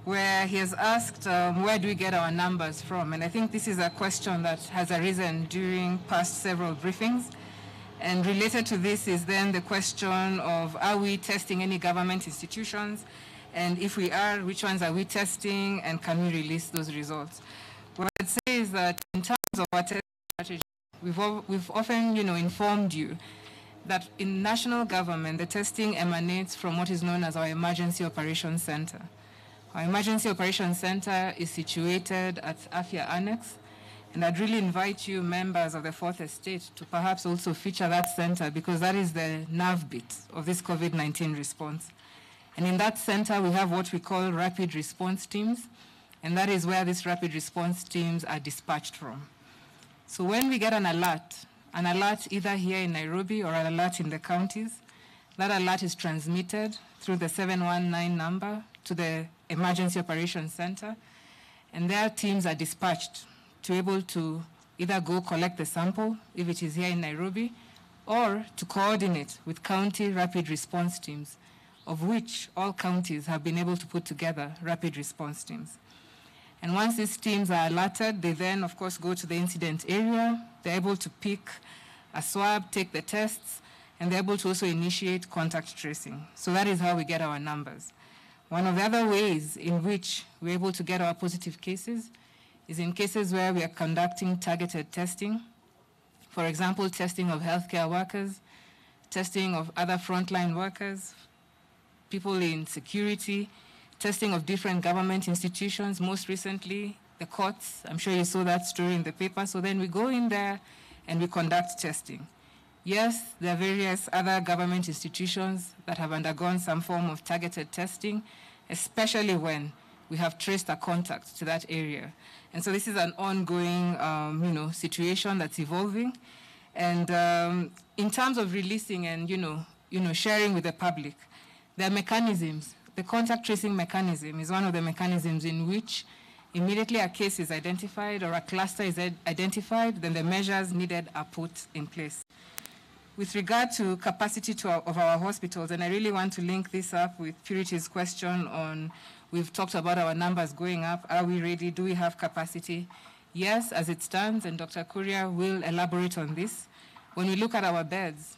where he has asked where do we get our numbers from? And I think this is a question that has arisen during past several briefings. And related to this is then the question of, are we testing any government institutions? And if we are, which ones are we testing, and can we release those results? What I'd say is that in terms of our testing strategy, we've often informed you that in national government, the testing emanates from what is known as our Emergency Operations Center. Our Emergency Operations Center is situated at Afya Annex, and I'd really invite you, members of the Fourth Estate, to perhaps also feature that center, because that is the nerve bit of this COVID-19 response. And in that center, we have what we call rapid response teams, and that is where these rapid response teams are dispatched from. So when we get an alert either here in Nairobi or an alert in the counties, that alert is transmitted through the 719 number to the Emergency Operations Center, and their teams are dispatched to be able to either go collect the sample, if it is here in Nairobi, or to coordinate with county rapid response teams, of which all counties have been able to put together rapid response teams. And once these teams are alerted, they then, of course, go to the incident area. They're able to pick a swab, take the tests, and they're able to also initiate contact tracing. So that is how we get our numbers. One of the other ways in which we're able to get our positive cases is in cases where we are conducting targeted testing. For example, testing of healthcare workers, testing of other frontline workers, people in security, testing of different government institutions, most recently the courts. I'm sure you saw that story in the paper. So then we go in there and we conduct testing. Yes, there are various other government institutions that have undergone some form of targeted testing, especially when we have traced a contact to that area. And so this is an ongoing situation that's evolving. And in terms of releasing and sharing with the public, there are mechanisms. The contact tracing mechanism is one of the mechanisms in which immediately a case is identified or a cluster is identified, then the measures needed are put in place. With regard to capacity of our hospitals, and I really want to link this up with Purity's question on, we've talked about our numbers going up. Are we ready? Do we have capacity? Yes, as it stands, and Dr. Kuria will elaborate on this. When we look at our beds,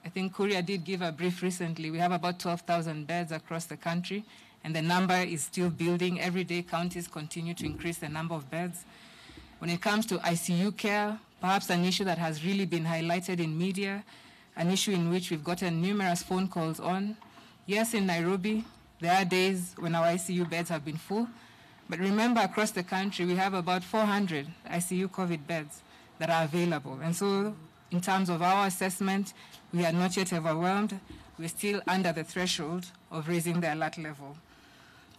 I think Kuria did give a brief recently. We have about 12,000 beds across the country, and the number is still building. Every day, counties continue to increase the number of beds. When it comes to ICU care, perhaps an issue that has really been highlighted in media, an issue in which we've gotten numerous phone calls on. Yes, in Nairobi, there are days when our ICU beds have been full, but remember, across the country, we have about 400 ICU COVID beds that are available. And so in terms of our assessment, we are not yet overwhelmed. We're still under the threshold of raising the alert level.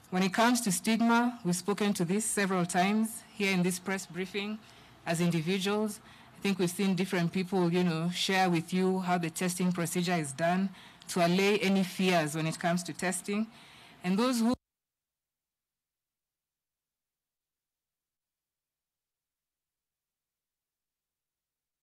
When it comes to stigma, we've spoken to this several times here in this press briefing as individuals. I think we've seen different people, share with you how the testing procedure is done to allay any fears when it comes to testing. And those who